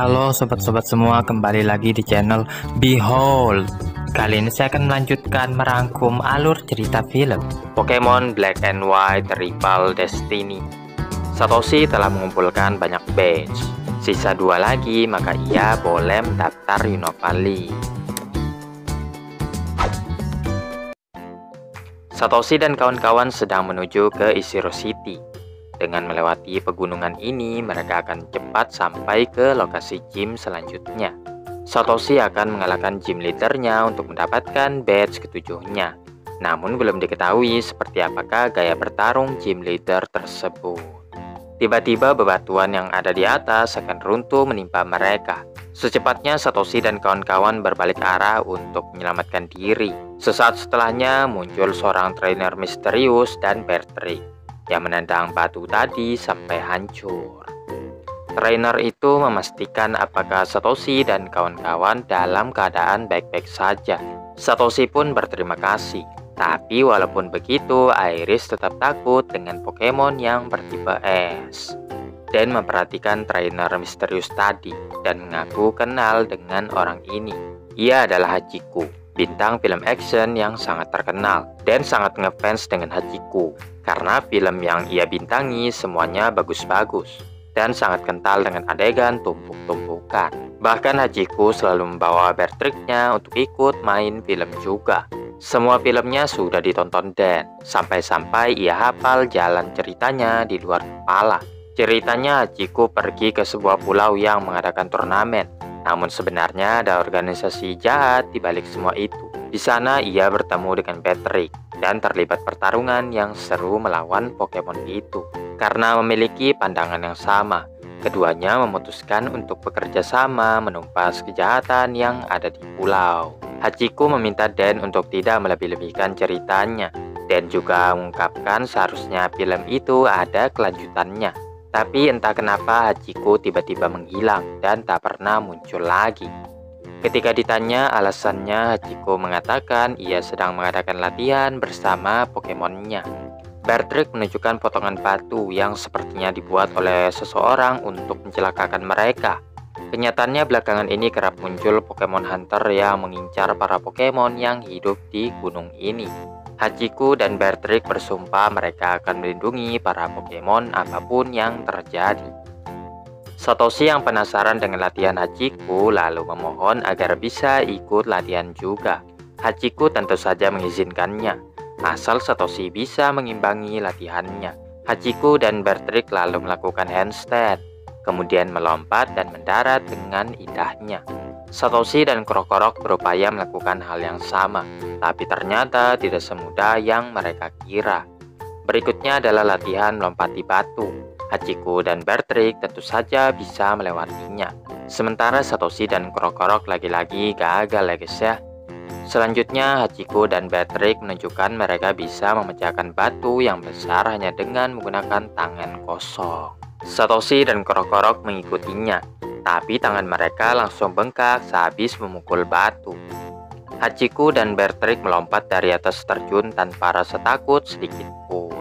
Halo sobat-sobat semua, kembali lagi di channel Behold. Kali ini saya akan melanjutkan merangkum alur cerita film Pokemon Black and White Rival Destiny. Satoshi telah mengumpulkan banyak badge. Sisa 2 lagi, maka ia boleh mendaftar Unova League. Satoshi dan kawan-kawan sedang menuju ke Ishiro City. Dengan melewati pegunungan ini, mereka akan cepat sampai ke lokasi gym selanjutnya. Satoshi akan mengalahkan gym leadernya untuk mendapatkan badge ketujuhnya. Namun belum diketahui seperti apakah gaya bertarung gym leader tersebut. Tiba-tiba bebatuan yang ada di atas akan runtuh menimpa mereka. Secepatnya Satoshi dan kawan-kawan berbalik arah untuk menyelamatkan diri. Sesaat setelahnya muncul seorang trainer misterius dan Bertrick yang menendang batu tadi sampai hancur. Trainer itu memastikan apakah Satoshi dan kawan-kawan dalam keadaan baik-baik saja. Satoshi pun berterima kasih. Tapi walaupun begitu, Iris tetap takut dengan Pokemon yang bertipe S dan memperhatikan trainer misterius tadi dan mengaku kenal dengan orang ini. Ia adalah Hachiko, bintang film action yang sangat terkenal dan sangat ngefans dengan Hachiko karena film yang ia bintangi semuanya bagus-bagus dan sangat kental dengan adegan tumpuk-tumpukan. Bahkan Hachiko selalu membawa Bertricknya untuk ikut main film juga. Semua filmnya sudah ditonton Dan sampai-sampai ia hafal jalan ceritanya di luar kepala. Ceritanya Hachiko pergi ke sebuah pulau yang mengadakan turnamen. Namun sebenarnya ada organisasi jahat di balik semua itu. Di sana ia bertemu dengan Bertrick dan terlibat pertarungan yang seru melawan Pokemon itu. Karena memiliki pandangan yang sama, keduanya memutuskan untuk bekerja sama menumpas kejahatan yang ada di pulau. Hachiko meminta Dan untuk tidak melebih-lebihkan ceritanya dan juga mengungkapkan seharusnya film itu ada kelanjutannya. Tapi entah kenapa Hachiko tiba-tiba menghilang dan tak pernah muncul lagi. Ketika ditanya alasannya, Hachiko mengatakan ia sedang mengadakan latihan bersama Pokemonnya. Bertrick menunjukkan potongan batu yang sepertinya dibuat oleh seseorang untuk mencelakakan mereka. Kenyataannya belakangan ini kerap muncul Pokemon Hunter yang mengincar para Pokemon yang hidup di gunung ini. Hachiko dan Bertrick bersumpah mereka akan melindungi para Pokemon apapun yang terjadi. Satoshi yang penasaran dengan latihan Hachiko lalu memohon agar bisa ikut latihan juga. Hachiko tentu saja mengizinkannya, asal Satoshi bisa mengimbangi latihannya. Hachiko dan Bertrick lalu melakukan handstand, kemudian melompat dan mendarat dengan indahnya. Satoshi dan Krokorok berupaya melakukan hal yang sama, tapi ternyata tidak semudah yang mereka kira. Berikutnya adalah latihan melompati batu. Hachiko dan Bertrick tentu saja bisa melewatinya. Sementara Satoshi dan Krokorok lagi-lagi gagal ya guys ya. Selanjutnya Hachiko dan Bertrick menunjukkan mereka bisa memecahkan batu yang besar hanya dengan menggunakan tangan kosong. Satoshi dan Krokorok mengikutinya, tapi tangan mereka langsung bengkak sehabis memukul batu. Hachiko dan Bertrick melompat dari atas terjun tanpa rasa takut sedikit pun.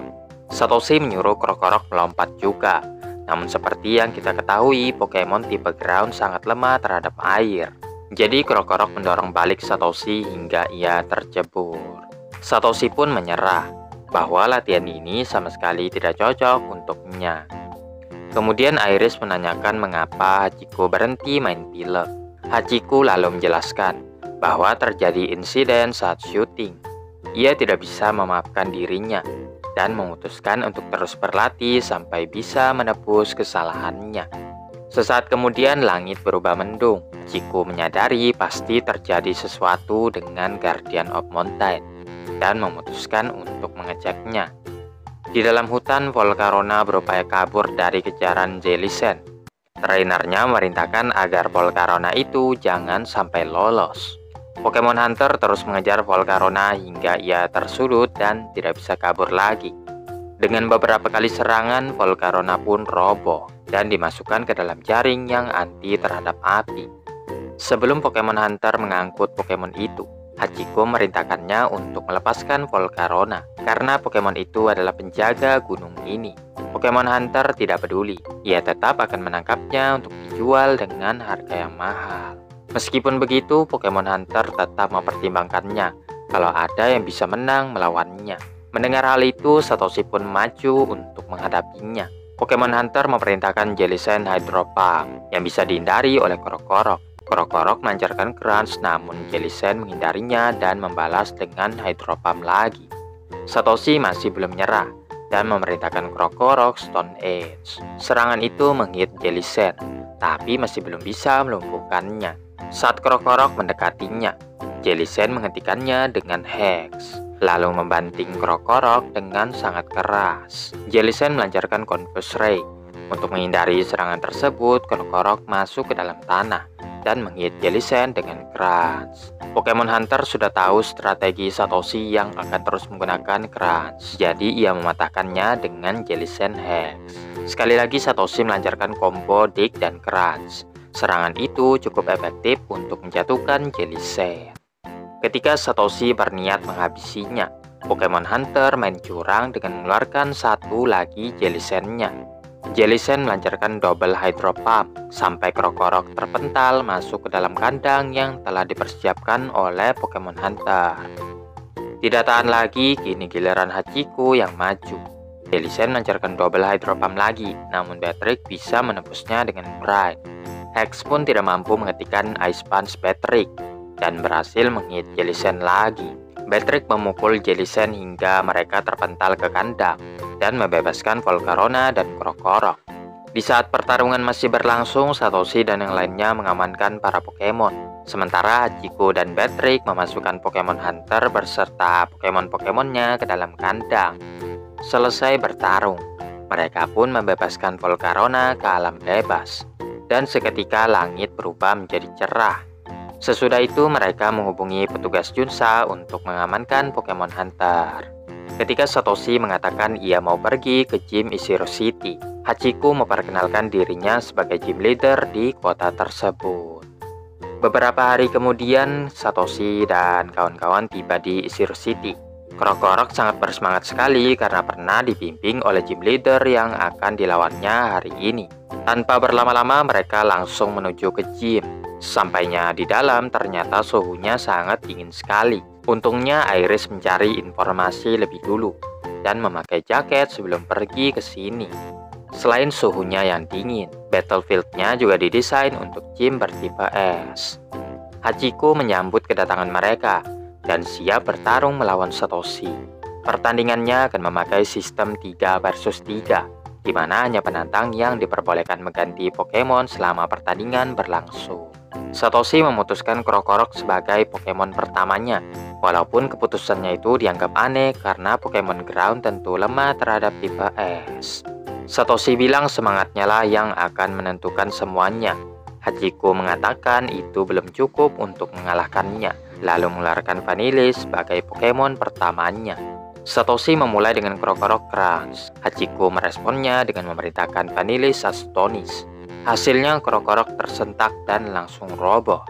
Satoshi menyuruh Krokorok melompat juga. Namun seperti yang kita ketahui, Pokemon tipe ground sangat lemah terhadap air. Jadi Krokorok mendorong balik Satoshi hingga ia tercebur. Satoshi pun menyerah bahwa latihan ini sama sekali tidak cocok untuknya. Kemudian Iris menanyakan mengapa Hachiko berhenti main film. Hachiko lalu menjelaskan bahwa terjadi insiden saat syuting. Ia tidak bisa memaafkan dirinya dan memutuskan untuk terus berlatih sampai bisa menebus kesalahannya. Sesaat kemudian langit berubah mendung. Hachiko menyadari pasti terjadi sesuatu dengan Guardian of Mountain dan memutuskan untuk mengeceknya. Di dalam hutan, Volcarona berupaya kabur dari kejaran Jellicent. Trainernya memerintahkan agar Volcarona itu jangan sampai lolos. Pokemon Hunter terus mengejar Volcarona hingga ia tersudut dan tidak bisa kabur lagi. Dengan beberapa kali serangan, Volcarona pun roboh dan dimasukkan ke dalam jaring yang anti terhadap api. Sebelum Pokemon Hunter mengangkut Pokemon itu, Hachiko merintahkannya untuk melepaskan Volcarona karena Pokemon itu adalah penjaga gunung ini. Pokemon Hunter tidak peduli, ia tetap akan menangkapnya untuk dijual dengan harga yang mahal. Meskipun begitu, Pokemon Hunter tetap mempertimbangkannya kalau ada yang bisa menang melawannya. Mendengar hal itu, Satoshi pun maju untuk menghadapinya. Pokemon Hunter memerintahkan Jellicent Hydro Pump yang bisa dihindari oleh Krokorok. Krokorok melancarkan Crunch, namun Jellicent menghindarinya dan membalas dengan Hydro Pump lagi. Satoshi masih belum menyerah dan memerintahkan Krokorok Stone Edge. Serangan itu menghit Jellicent, tapi masih belum bisa melumpuhkannya. Saat Krokorok mendekatinya, Jellicent menghentikannya dengan Hex, lalu membanting Krokorok dengan sangat keras. Jellicent melancarkan Confuse Ray. Untuk menghindari serangan tersebut, Krokorok masuk ke dalam tanah dan menghit Jellicent dengan Crunch. Pokemon Hunter sudah tahu strategi Satoshi yang akan terus menggunakan Crunch, jadi ia mematahkannya dengan Jellicent Hex. Sekali lagi Satoshi melancarkan combo Dig dan Crunch. Serangan itu cukup efektif untuk menjatuhkan Jellicent. Ketika Satoshi berniat menghabisinya, Pokemon Hunter main curang dengan mengeluarkan satu lagi Jellicent-nya. Jellicent melancarkan double Hydro Pump sampai Krokorok terpental masuk ke dalam kandang yang telah dipersiapkan oleh Pokemon Hunter. Tidak tahan lagi, kini giliran Hachiko yang maju. Jellicent melancarkan double Hydro Pump lagi, namun Betrick bisa menembusnya dengan Bright. Hex pun tidak mampu menghentikan Ice Punch Betrick dan berhasil menghit Jellicent lagi. Betrick memukul Jellicent hingga mereka terpental ke kandang dan membebaskan Volcarona dan Krokorok. Di saat pertarungan masih berlangsung, Satoshi dan yang lainnya mengamankan para Pokemon. Sementara Hachiko dan Betrick memasukkan Pokemon Hunter beserta Pokemon-Pokemonnya ke dalam kandang. Selesai bertarung, mereka pun membebaskan Volcarona ke alam bebas. Dan seketika langit berubah menjadi cerah. Sesudah itu mereka menghubungi petugas Junsa untuk mengamankan Pokemon Hunter. Ketika Satoshi mengatakan ia mau pergi ke gym Ishiro City, Hachiko memperkenalkan dirinya sebagai gym leader di kota tersebut. Beberapa hari kemudian, Satoshi dan kawan-kawan tiba di Ishiro City. Krokorok sangat bersemangat sekali karena pernah dibimbing oleh gym leader yang akan dilawannya hari ini. Tanpa berlama-lama mereka langsung menuju ke gym. Sampainya di dalam ternyata suhunya sangat dingin sekali. Untungnya Iris mencari informasi lebih dulu dan memakai jaket sebelum pergi ke sini. Selain suhunya yang dingin, battlefield-nya juga didesain untuk gym bertipe es. Hachiko menyambut kedatangan mereka dan siap bertarung melawan Satoshi. Pertandingannya akan memakai sistem 3 versus 3. Di mana hanya penantang yang diperbolehkan mengganti Pokemon selama pertandingan berlangsung. Satoshi memutuskan Krokorok sebagai Pokemon pertamanya, walaupun keputusannya itu dianggap aneh karena Pokemon Ground tentu lemah terhadap tipe es. Satoshi bilang semangatnya lah yang akan menentukan semuanya. Hachiko mengatakan itu belum cukup untuk mengalahkannya, lalu mengeluarkan Vanillish sebagai Pokemon pertamanya. Satoshi memulai dengan Krokorok Crunch. Hachiko meresponnya dengan memerintahkan Vanillish Astonis. Hasilnya Krokorok tersentak dan langsung roboh.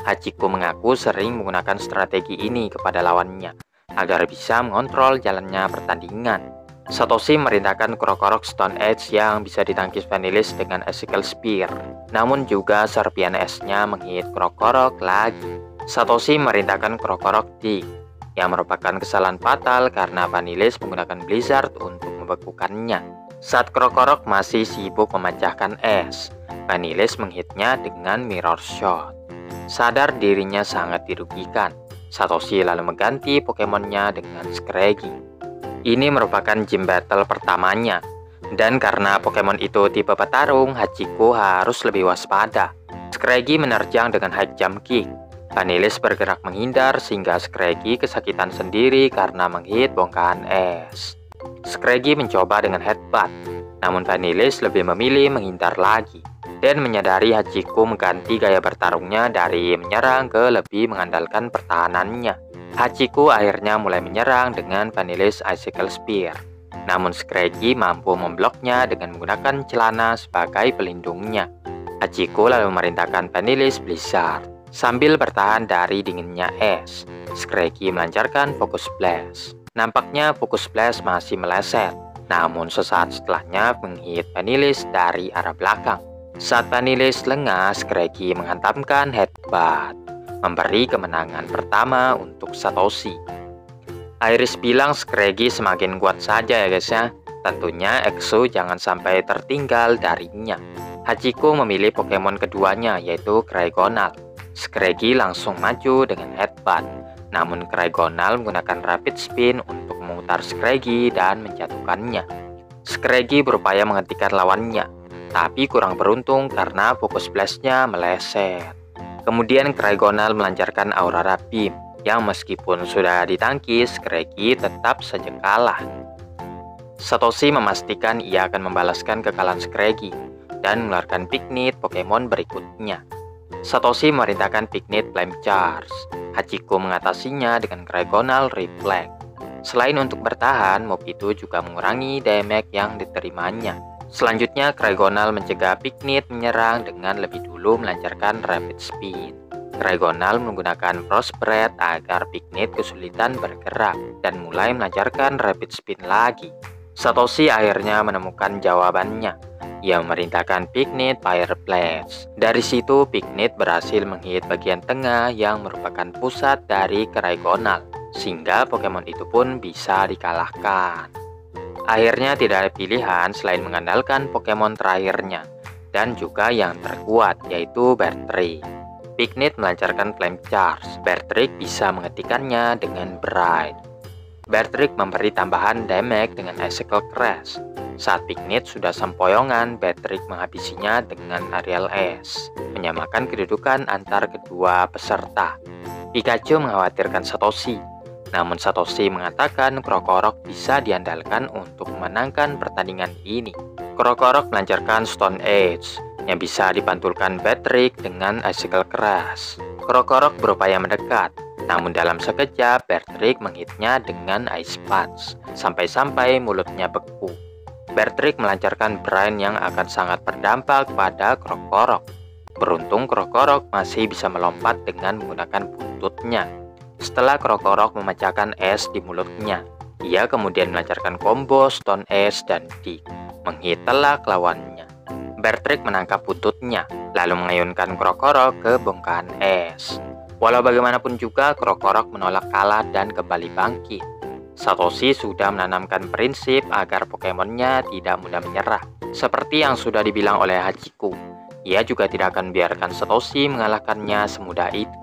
Hachiko mengaku sering menggunakan strategi ini kepada lawannya agar bisa mengontrol jalannya pertandingan. Satoshi merintahkan Krokorok Stone Edge yang bisa ditangkis Vanillish dengan Icicle Spear. Namun juga Serpian Es-nya menghit Krokorok lagi. Satoshi merintahkan Krokorok Dig, yang merupakan kesalahan fatal karena Vanillish menggunakan Blizzard untuk membekukannya. Saat Krokorok masih sibuk memecahkan es, Vanillish menghitnya dengan Mirror Shot. Sadar dirinya sangat dirugikan, Satoshi lalu mengganti Pokemonnya dengan Scraggy. Ini merupakan gym battle pertamanya, dan karena Pokemon itu tipe petarung, Hachiko harus lebih waspada. Scraggy menerjang dengan High Jump Kick. Vanillish bergerak menghindar sehingga Scraggy kesakitan sendiri karena menghit bongkahan es. Scraggy mencoba dengan Headbutt, namun Vanillish lebih memilih menghindar lagi dan menyadari Hachiko mengganti gaya bertarungnya dari menyerang ke lebih mengandalkan pertahanannya. Hachiko akhirnya mulai menyerang dengan Vanillish Icicle Spear, namun Scraggy mampu membloknya dengan menggunakan celana sebagai pelindungnya. Hachiko lalu memerintahkan Vanillish Blizzard. Sambil bertahan dari dinginnya es, Scraggy melancarkan Focus Blast. Nampaknya Focus Blast masih meleset, namun sesaat setelahnya menghit Vanillish dari arah belakang. Saat Vanillish lengah, Scraggy menghantamkan Headbutt, memberi kemenangan pertama untuk Satoshi. Iris bilang Scraggy semakin kuat saja ya guys ya. Tentunya EXO jangan sampai tertinggal darinya. Hachiko memilih Pokemon keduanya yaitu Cryogonal. Scraggy langsung maju dengan Headbutt, namun Cryogonal menggunakan Rapid Spin untuk memutar Scraggy dan menjatuhkannya. Scraggy berupaya menghentikan lawannya, tapi kurang beruntung karena Focus Blast-nya meleset. Kemudian Cryogonal melancarkan Aurora Beam, yang meskipun sudah ditangkis, Scraggy tetap saja kalah. Satoshi memastikan ia akan membalaskan kekalahan Scraggy dan mengeluarkan Picnic Pokemon berikutnya. Satoshi memerintahkan Picnic Flame Charge. Hachiko mengatasinya dengan Cryogonal Reflect. Selain untuk bertahan, move itu juga mengurangi damage yang diterimanya. Selanjutnya, Cryogonal mencegah Picnic menyerang dengan lebih dulu melancarkan Rapid Spin. Cryogonal menggunakan Frostbreath agar Picnic kesulitan bergerak dan mulai melancarkan Rapid Spin lagi. Satoshi akhirnya menemukan jawabannya. Ia memerintahkan Picnic Fire Blast. Dari situ, Picnic berhasil menghit bagian tengah yang merupakan pusat dari Cryogonal, sehingga Pokemon itu pun bisa dikalahkan. Akhirnya tidak ada pilihan selain mengandalkan Pokemon terakhirnya, dan juga yang terkuat, yaitu Bertrick. Picnic melancarkan Flame Charge. Bertrick bisa menghentikannya dengan Bright. Bertrick memberi tambahan damage dengan Icicle Crash. Saat Picnic sudah sempoyongan, Bertrick menghabisinya dengan Aerial Ace, menyamakan kedudukan antar kedua peserta. Pikachu mengkhawatirkan Satoshi, namun Satoshi mengatakan Krokorok bisa diandalkan untuk memenangkan pertandingan ini. Krokorok melancarkan Stone Edge, yang bisa dipantulkan Bertrick dengan Icicle Crash. Krokorok berupaya mendekat, namun dalam sekejap Bertrick menghitnya dengan Ice Punch, sampai-sampai mulutnya beku. Bertrick melancarkan Brine yang akan sangat berdampak pada Krokorok. Beruntung Krokorok masih bisa melompat dengan menggunakan buntutnya. Setelah Krokorok memecahkan es di mulutnya, ia kemudian melancarkan combo Stone Edge dan Dig, menghit telak lawannya. Bertrick menangkap buntutnya, lalu mengayunkan Krokorok ke bongkahan es. Walau bagaimanapun juga, Krokorok menolak kalah dan kembali bangkit. Satoshi sudah menanamkan prinsip agar Pokemonnya tidak mudah menyerah. Seperti yang sudah dibilang oleh Hachiko, ia juga tidak akan biarkan Satoshi mengalahkannya semudah itu.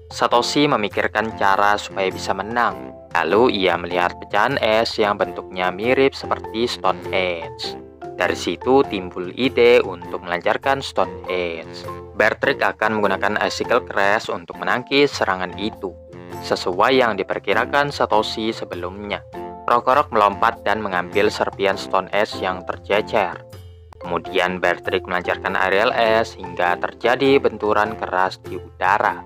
Satoshi memikirkan cara supaya bisa menang. Lalu ia melihat pecahan es yang bentuknya mirip seperti Stone Edge. Dari situ timbul ide untuk melancarkan Stone Edge. Bertrick akan menggunakan Icicle Crash untuk menangkis serangan itu, sesuai yang diperkirakan Satoshi sebelumnya. Krokorok melompat dan mengambil serpian Stone Edge yang tercecer. Kemudian Bertrick melancarkan Aerial Ace hingga terjadi benturan keras di udara.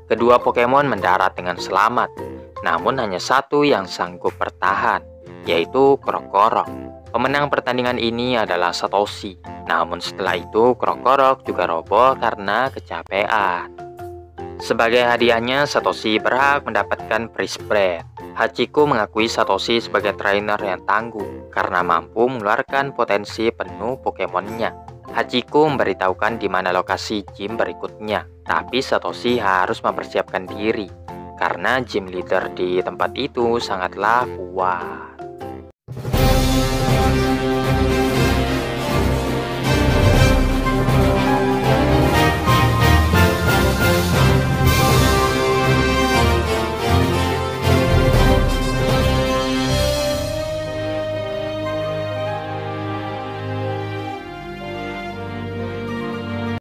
Kedua Pokemon mendarat dengan selamat, namun hanya satu yang sanggup bertahan, yaitu Krokorok. Pemenang pertandingan ini adalah Satoshi. Namun setelah itu Krokorok juga roboh karena kecapean. Sebagai hadiahnya, Satoshi berhak mendapatkan Freeze Breath. Hachiko mengakui Satoshi sebagai trainer yang tangguh karena mampu mengeluarkan potensi penuh Pokemonnya. Hachiko memberitahukan di mana lokasi gym berikutnya, tapi Satoshi harus mempersiapkan diri karena gym leader di tempat itu sangatlah kuat.